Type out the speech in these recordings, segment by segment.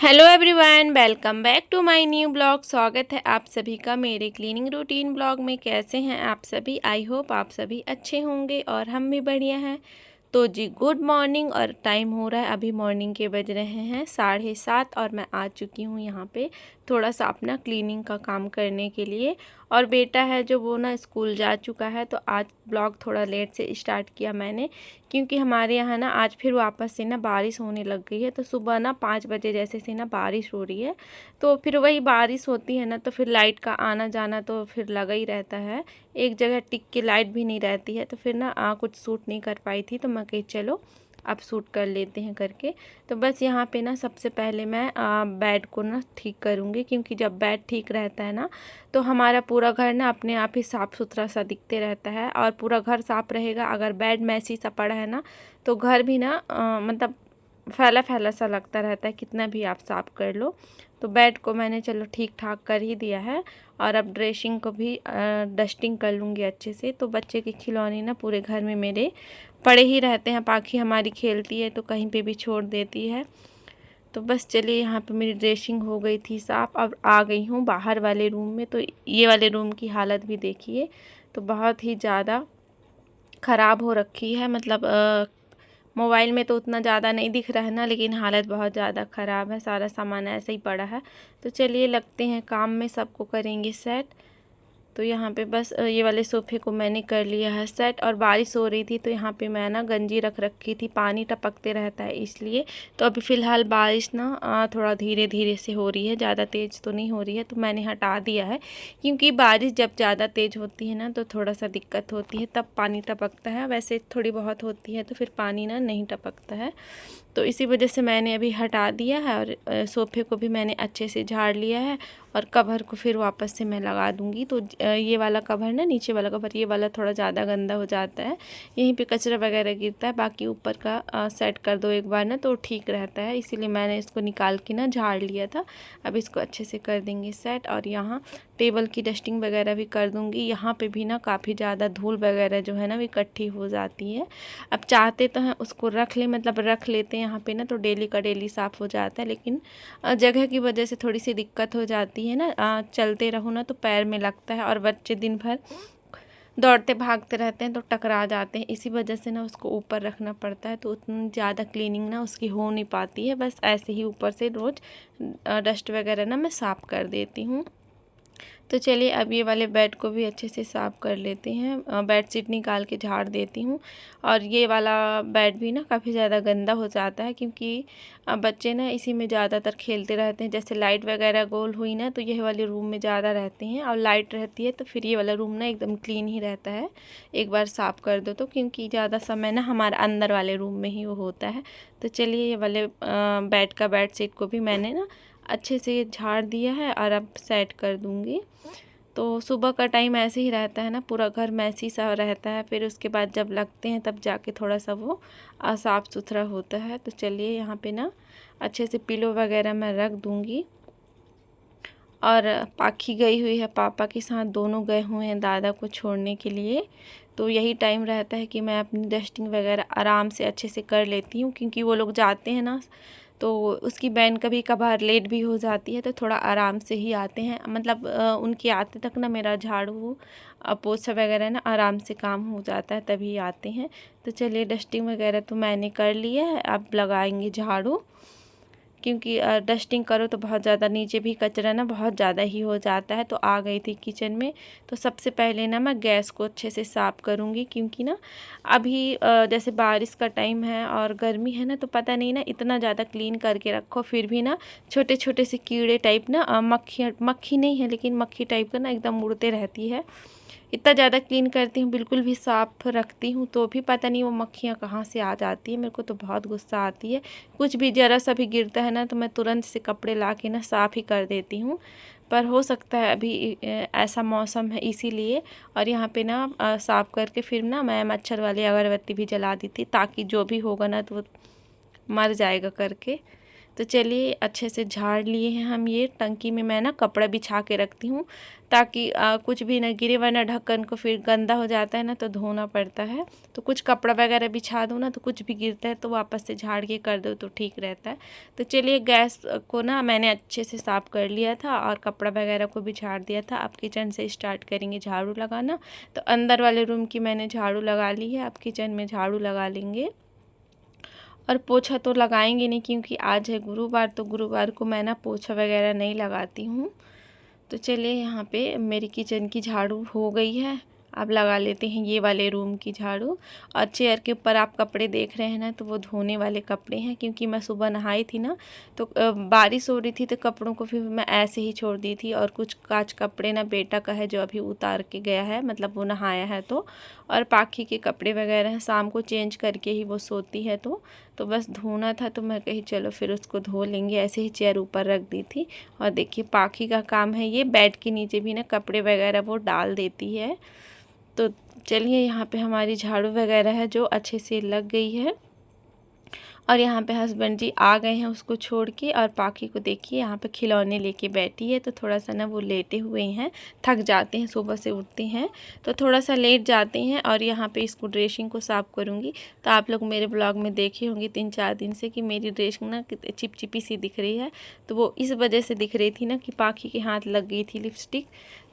Hello everyone, welcome back to my new blog. स्वागत है आप सभी का मेरे क्लीनिंग रूटीन ब्लॉग में। कैसे हैं आप सभी? आई होप आप सभी अच्छे होंगे और हम भी बढ़िया हैं। तो जी गुड मॉर्निंग। और टाइम हो रहा है, अभी मॉर्निंग के बज रहे हैं 7:30 और मैं आ चुकी हूँ यहाँ पे थोड़ा सा अपना क्लीनिंग का काम करने के लिए। और बेटा है जो वो ना स्कूल जा चुका है, तो आज ब्लॉग थोड़ा लेट से स्टार्ट किया मैंने, क्योंकि हमारे यहाँ ना आज फिर वापस से ना बारिश होने लग गई है। तो सुबह ना 5 बजे जैसे से ना बारिश हो रही है, तो फिर वही बारिश होती है ना, तो फिर लाइट का आना जाना तो फिर लगा ही रहता है। एक जगह टिक के लाइट भी नहीं रहती है, तो फिर ना कुछ सूट नहीं कर पाई थी, तो मैं कही चलो अब सूट कर लेते हैं करके। तो बस यहाँ पे ना सबसे पहले मैं बेड को ना ठीक करूँगी, क्योंकि जब बेड ठीक रहता है ना तो हमारा पूरा घर ना अपने आप ही साफ़ सुथरा सा दिखते रहता है। और पूरा घर साफ़ रहेगा, अगर बेड मैसी सा पड़ा है ना तो घर भी ना मतलब फैला फैला सा लगता रहता है, कितना भी आप साफ़ कर लो। तो बेड को मैंने चलो ठीक ठाक कर ही दिया है, और अब ड्रेसिंग को भी डस्टिंग कर लूँगी अच्छे से। तो बच्चे के खिलौने ना पूरे घर में मेरे पड़े ही रहते हैं, पाखी हमारी खेलती है तो कहीं पे भी छोड़ देती है। तो बस चलिए, यहाँ पे मेरी ड्रेसिंग हो गई थी साफ़। अब आ गई हूँ बाहर वाले रूम में। तो ये वाले रूम की हालत भी देखिए, तो बहुत ही ज़्यादा ख़राब हो रखी है। मतलब मोबाइल में तो उतना ज़्यादा नहीं दिख रहा है ना, लेकिन हालत बहुत ज़्यादा ख़राब है। सारा सामान ऐसे ही पड़ा है। तो चलिए लगते हैं काम में, सबको करेंगे सेट। तो यहाँ पे बस ये वाले सोफ़े को मैंने कर लिया है सेट। और बारिश हो रही थी तो यहाँ पे मैं ना गंजी रख रखी थी, पानी टपकते रहता है इसलिए। तो अभी फ़िलहाल बारिश ना थोड़ा धीरे धीरे से हो रही है, ज़्यादा तेज़ तो नहीं हो रही है, तो मैंने हटा दिया है। क्योंकि बारिश जब ज़्यादा तेज़ होती है ना तो थोड़ा सा दिक्कत होती है, तब पानी टपकता है। वैसे थोड़ी बहुत होती है तो फिर पानी ना नहीं टपकता है। तो इसी वजह से मैंने अभी हटा दिया है। और सोफ़े को भी मैंने अच्छे से झाड़ लिया है, और कवर को फिर वापस से मैं लगा दूंगी। तो ये वाला कवर ना, नीचे वाला कवर, ये वाला थोड़ा ज़्यादा गंदा हो जाता है, यहीं पे कचरा वगैरह गिरता है। बाकी ऊपर का सेट कर दो एक बार ना तो ठीक रहता है, इसीलिए मैंने इसको निकाल के ना झाड़ लिया था। अब इसको अच्छे से कर देंगे सेट। और यहाँ टेबल की डस्टिंग वगैरह भी कर दूँगी। यहाँ पर भी ना काफ़ी ज़्यादा धूल वगैरह जो है ना वो इकट्ठी हो जाती है। अब चाहते तो हैं उसको रख लें, मतलब रख लेते हैं यहाँ पे ना, तो डेली का डेली साफ़ हो जाता है। लेकिन जगह की वजह से थोड़ी सी दिक्कत हो जाती है ना, चलते रहो ना तो पैर में लगता है, और बच्चे दिन भर दौड़ते भागते रहते हैं तो टकरा जाते हैं। इसी वजह से ना उसको ऊपर रखना पड़ता है, तो उतनी ज़्यादा क्लीनिंग ना उसकी हो नहीं पाती है। बस ऐसे ही ऊपर से रोज़ डस्ट वगैरह ना मैं साफ़ कर देती हूँ। तो चलिए अब ये वाले बेड को भी अच्छे से साफ़ कर लेते हैं, बेड शीट निकाल के झाड़ देती हूँ। और ये वाला बेड भी ना काफ़ी ज़्यादा गंदा हो जाता है, क्योंकि बच्चे ना इसी में ज़्यादातर खेलते रहते हैं। जैसे लाइट वगैरह गोल हुई ना तो ये वाले रूम में ज़्यादा रहते हैं, और लाइट रहती है तो फिर ये वाला रूम ना एकदम क्लीन ही रहता है, एक बार साफ़ कर दो तो। क्योंकि ज़्यादा समय ना हमारा अंदर वाले रूम में ही वो होता है। तो चलिए ये वाले बेड का बेड शीट को भी मैंने ना अच्छे से झाड़ दिया है, और अब सेट कर दूँगी। तो सुबह का टाइम ऐसे ही रहता है ना, पूरा घर मैसी सा रहता है। फिर उसके बाद जब लगते हैं तब जाके थोड़ा सा वो साफ़ सुथरा होता है। तो चलिए यहाँ पे ना अच्छे से पिलो वगैरह मैं रख दूँगी। और पाखी गई हुई है पापा के साथ, दोनों गए हुए हैं दादा को छोड़ने के लिए। तो यही टाइम रहता है कि मैं अपनी डस्टिंग वगैरह आराम से अच्छे से कर लेती हूँ, क्योंकि वो लोग जाते हैं ना तो उसकी बहन कभी कभार लेट भी हो जाती है, तो थोड़ा आराम से ही आते हैं। मतलब उनके आते तक ना मेरा झाड़ू पोछा वगैरह ना आराम से काम हो जाता है, तभी आते हैं। तो चलिए डस्टिंग वगैरह तो मैंने कर लिया है, अब लगाएंगे झाड़ू। क्योंकि डस्टिंग करो तो बहुत ज़्यादा नीचे भी कचरा ना बहुत ज़्यादा ही हो जाता है। तो आ गई थी किचन में, तो सबसे पहले ना मैं गैस को अच्छे से साफ़ करूँगी। क्योंकि ना अभी जैसे बारिश का टाइम है और गर्मी है ना, तो पता नहीं ना इतना ज़्यादा क्लीन करके रखो फिर भी ना छोटे छोटे से कीड़े टाइप ना मक्खी नहीं है लेकिन मक्खी टाइप का ना एकदम उड़ते रहती है। इतना ज़्यादा क्लीन करती हूँ, बिल्कुल भी साफ़ रखती हूँ, तो भी पता नहीं वो मक्खियाँ कहाँ से आ जाती है। मेरे को तो बहुत गुस्सा आती है। कुछ भी ज़रा सा भी गिरता है ना तो मैं तुरंत से कपड़े ला के ना साफ़ ही कर देती हूँ। पर हो सकता है अभी ऐसा मौसम है इसीलिए। और यहाँ पे ना साफ़ करके फिर ना मैं मच्छर वाली अगरबत्ती भी जला दी थी, ताकि जो भी होगा ना तो वो मर जाएगा करके। तो चलिए अच्छे से झाड़ लिए हैं हम। ये टंकी में मैं ना कपड़ा बिछा के रखती हूँ ताकि कुछ भी ना गिरे, वरना ढक्कन को फिर गंदा हो जाता है ना तो धोना पड़ता है। तो कुछ कपड़ा वगैरह बिछा दूँ ना तो कुछ भी गिरता है तो वापस से झाड़ के कर दो तो ठीक रहता है। तो चलिए गैस को ना मैंने अच्छे से साफ़ कर लिया था और कपड़ा वगैरह को भी झाड़ दिया था। अब किचन से स्टार्ट करेंगे झाड़ू लगाना। तो अंदर वाले रूम की मैंने झाड़ू लगा ली है, अब किचन में झाड़ू लगा लेंगे। और पोछा तो लगाएंगे नहीं क्योंकि आज है गुरुवार, तो गुरुवार को मैं ना पोछा वगैरह नहीं लगाती हूँ। तो चलिए यहाँ पे मेरी किचन की झाड़ू हो गई है। अब लगा लेते हैं ये वाले रूम की झाड़ू। और चेयर के ऊपर आप कपड़े देख रहे हैं ना, तो वो धोने वाले कपड़े हैं क्योंकि मैं सुबह नहाई थी ना तो बारिश हो रही थी तो कपड़ों को फिर मैं ऐसे ही छोड़ दी थी। और कुछ काच कपड़े ना बेटा का है जो अभी उतार के गया है, मतलब वो नहाया है तो। और पाखी के कपड़े वगैरह हैं, शाम को चेंज करके ही वो सोती है तो बस धोना था तो मैं कही चलो फिर उसको धो लेंगे। ऐसे ही चेयर ऊपर रख दी थी। और देखिए पाखी का काम है ये, बेड के नीचे भी ना कपड़े वगैरह वो डाल देती है। तो चलिए यहाँ पे हमारी झाड़ू वगैरह है जो अच्छे से लग गई है। और यहाँ पे हस्बैंड जी आ गए हैं उसको छोड़ के। और पाखी को देखिए यहाँ पे खिलौने लेके बैठी है, तो थोड़ा सा ना वो लेटे हुए हैं, थक जाते हैं, सुबह से उठते हैं तो थोड़ा सा लेट जाते हैं। और यहाँ पे इसको ड्रेसिंग को साफ़ करूँगी। तो आप लोग मेरे ब्लॉग में देखे होंगे 3-4 दिन से कि मेरी ड्रेसिंग ना चिपचिपी सी दिख रही है। तो वो इस वजह से दिख रही थी ना कि पाखी के हाथ लग गई थी लिपस्टिक।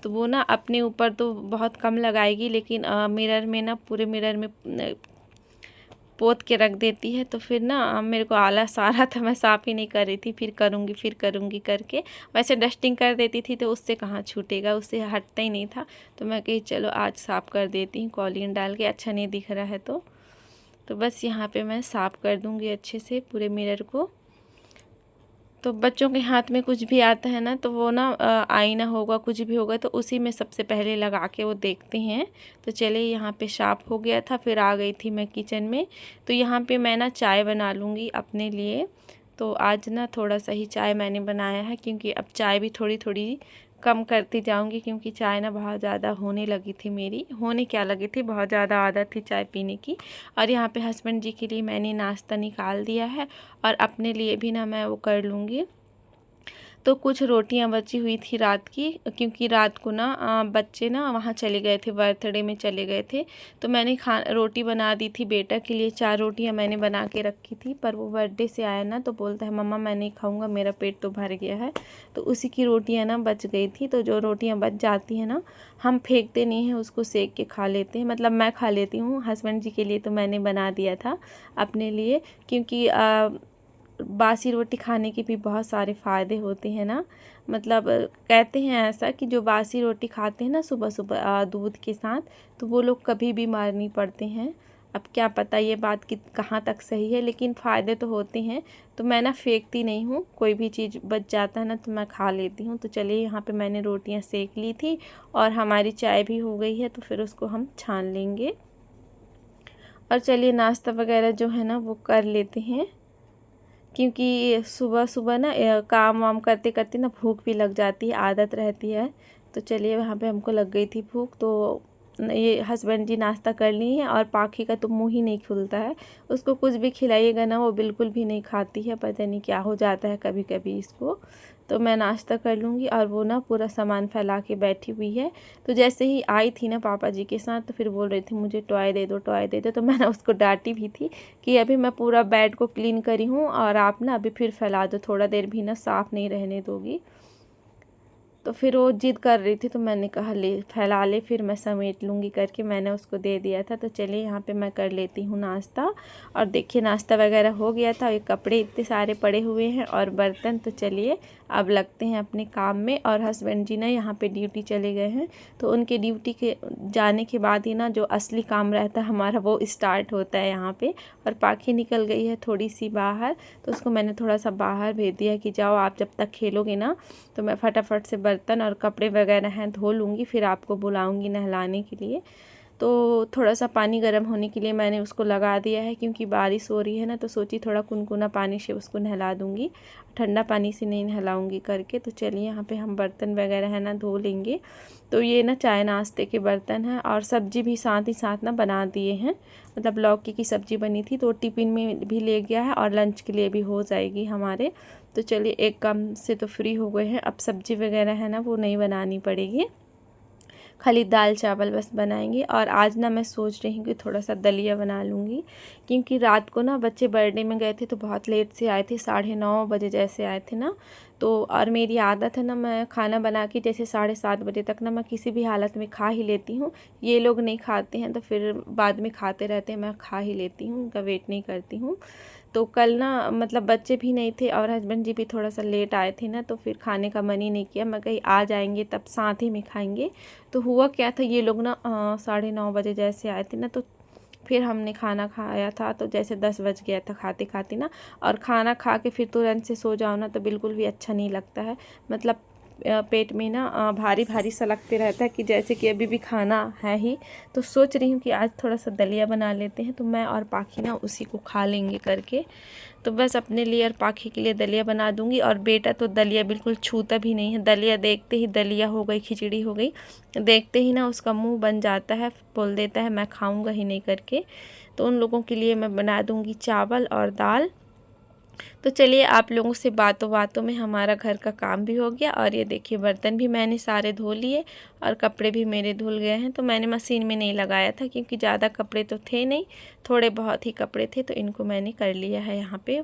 तो वो ना अपने ऊपर तो बहुत कम लगाएगी, लेकिन मिरर में ना, पूरे मिरर में पोत के रख देती है। तो फिर ना मेरे को आलस आ रहा था, मैं साफ़ ही नहीं कर रही थी। फिर करूँगी करके वैसे डस्टिंग कर देती थी तो उससे कहाँ छूटेगा, उससे हटता ही नहीं था। तो मैं कही चलो आज साफ़ कर देती हूँ कॉलिन डाल के, अच्छा नहीं दिख रहा है तो बस यहाँ पे मैं साफ़ कर दूँगी अच्छे से पूरे मिरर को। तो बच्चों के हाथ में कुछ भी आता है ना तो वो ना आईना होगा कुछ भी होगा तो उसी में सबसे पहले लगा के वो देखते हैं। तो चलिए यहाँ पे साफ़ हो गया था, फिर आ गई थी मैं किचन में। तो यहाँ पे मैं ना चाय बना लूँगी अपने लिए। तो आज ना थोड़ा सा ही चाय मैंने बनाया है क्योंकि अब चाय भी थोड़ी थोड़ी कम करती जाऊंगी क्योंकि चाय ना बहुत ज़्यादा होने लगी थी, बहुत ज़्यादा आदत थी चाय पीने की। और यहाँ पे हस्बैंड जी के लिए मैंने नाश्ता निकाल दिया है और अपने लिए भी ना मैं वो कर लूँगी। तो कुछ रोटियां बची हुई थी रात की, क्योंकि रात को ना बच्चे ना वहाँ चले गए थे, बर्थडे में चले गए थे। तो मैंने रोटी बना दी थी बेटा के लिए, 4 रोटियां मैंने बना के रखी थी। पर वो बर्थडे से आया ना तो बोलता है मम्मा मैं नहीं खाऊंगा, मेरा पेट तो भर गया है। तो उसी की रोटियाँ ना बच गई थी। तो जो रोटियाँ बच जाती हैं ना हम फेंकते नहीं हैं, उसको सेक के खा लेते हैं, मतलब मैं खा लेती हूँ। हस्बैंड जी के लिए तो मैंने बना दिया था अपने लिए, क्योंकि बासी रोटी खाने के भी बहुत सारे फ़ायदे होते हैं ना। मतलब कहते हैं ऐसा कि जो बासी रोटी खाते हैं ना सुबह सुबह दूध के साथ, तो वो लोग कभी बीमार नहीं पड़ते हैं। अब क्या पता ये बात कि कहाँ तक सही है, लेकिन फ़ायदे तो होते हैं। तो मैं ना फेंकती नहीं हूँ, कोई भी चीज़ बच जाता है ना तो मैं खा लेती हूँ। तो चलिए यहाँ पे मैंने रोटियाँ सेक ली थी और हमारी चाय भी हो गई है, तो फिर उसको हम छान लेंगे। और चलिए नाश्ता वगैरह जो है ना वो कर लेते हैं, क्योंकि सुबह सुबह ना काम वाम करते करते ना भूख भी लग जाती है, आदत रहती है। तो चलिए वहाँ पे हमको लग गई थी भूख, तो ये हस्बैंड जी नाश्ता कर ली हैं। और पाखी का तो मुंह ही नहीं खुलता है, उसको कुछ भी खिलाइएगा ना वो बिल्कुल भी नहीं खाती है, पता नहीं क्या हो जाता है कभी कभी इसको। तो मैं नाश्ता कर लूँगी और वो ना पूरा सामान फैला के बैठी हुई है। तो जैसे ही आई थी ना पापा जी के साथ तो फिर बोल रही थी मुझे टॉय दे दो टॉय दे दो। तो मैंने उसको डांटी भी थी कि अभी मैं पूरा बेड को क्लीन करी हूँ और आप ना अभी फिर फैला दो, थोड़ा देर भी ना साफ़ नहीं रहने दोगी। तो फिर वो जिद कर रही थी तो मैंने कहा ले फैला ले, फिर मैं समेट लूँगी करके मैंने उसको दे दिया था। तो चलिए यहाँ पे मैं कर लेती हूँ नाश्ता। और देखिए नाश्ता वगैरह हो गया था, ये कपड़े इतने सारे पड़े हुए हैं और बर्तन। तो चलिए अब लगते हैं अपने काम में। और हस्बैंड जी ना यहाँ पे ड्यूटी चले गए हैं, तो उनके ड्यूटी के जाने के बाद ही ना जो असली काम रहता है हमारा वो स्टार्ट होता है यहाँ पे। और पाखी निकल गई है थोड़ी सी बाहर, तो उसको मैंने थोड़ा सा बाहर भेज दिया कि जाओ आप जब तक खेलोगे ना तो मैं फटाफट से बर्तन और कपड़े वगैरह हैं धो लूँगी, फिर आपको बुलाऊँगी नहलाने के लिए। तो थोड़ा सा पानी गर्म होने के लिए मैंने उसको लगा दिया है, क्योंकि बारिश हो रही है ना, तो सोची थोड़ा कुनकुना पानी से उसको नहला दूँगी, ठंडा पानी से नहीं नहलाऊँगी करके। तो चलिए यहाँ पे हम बर्तन वगैरह है ना धो लेंगे। तो ये ना चाय नाश्ते के बर्तन हैं, और सब्ज़ी भी साथ ही साथ ना बना दिए हैं, मतलब लौकी की सब्ज़ी बनी थी तो टिफ़िन में भी ले गया है और लंच के लिए भी हो जाएगी हमारे। तो चलिए एक काम से तो फ्री हो गए हैं, अब सब्ज़ी वगैरह है ना वो नहीं बनानी पड़ेगी, खाली दाल चावल बस बनाएंगे। और आज ना मैं सोच रही हूँ कि थोड़ा सा दलिया बना लूँगी, क्योंकि रात को ना बच्चे बर्थडे में गए थे तो बहुत लेट से आए थे, 9:30 बजे जैसे आए थे ना। तो और मेरी आदत है ना, मैं खाना बना के जैसे 7:30 बजे तक ना मैं किसी भी हालत में खा ही लेती हूँ। ये लोग नहीं खाते हैं तो फिर बाद में खाते रहते हैं, मैं खा ही लेती हूँ, उनका वेट नहीं करती हूँ। तो कल ना मतलब बच्चे भी नहीं थे और हस्बैंड जी भी थोड़ा सा लेट आए थे ना, तो फिर खाने का मन ही नहीं किया। मैं कहीं आ जाएंगे तब साथ ही में खाएंगे। तो हुआ क्या था, ये लोग ना 9:30 बजे जैसे आए थे ना, तो फिर हमने खाना खाया था तो जैसे 10 बज गया था खाते खाते ना। और खाना खा के फिर तुरंत से सो जाओ ना तो बिल्कुल भी अच्छा नहीं लगता है, मतलब पेट में ना भारी भारी सा लगते रहता है कि जैसे कि अभी भी खाना है ही। तो सोच रही हूँ कि आज थोड़ा सा दलिया बना लेते हैं, तो मैं और पाखी ना उसी को खा लेंगे करके। तो बस अपने लिए और पाखी के लिए दलिया बना दूंगी। और बेटा तो दलिया बिल्कुल छूता भी नहीं है, दलिया देखते ही दलिया हो गई, खिचड़ी हो गई, देखते ही ना उसका मुंह बन जाता है, बोल देता है मैं खाऊंगा ही नहीं करके। तो उन लोगों के लिए मैं बना दूंगी चावल और दाल। तो चलिए, आप लोगों से बातों बातों में हमारा घर का काम भी हो गया। और ये देखिए बर्तन भी मैंने सारे धो लिए और कपड़े भी मेरे धुल गए हैं। तो मैंने मशीन में नहीं लगाया था क्योंकि ज़्यादा कपड़े तो थे नहीं, थोड़े बहुत ही कपड़े थे, तो इनको मैंने कर लिया है यहाँ पे।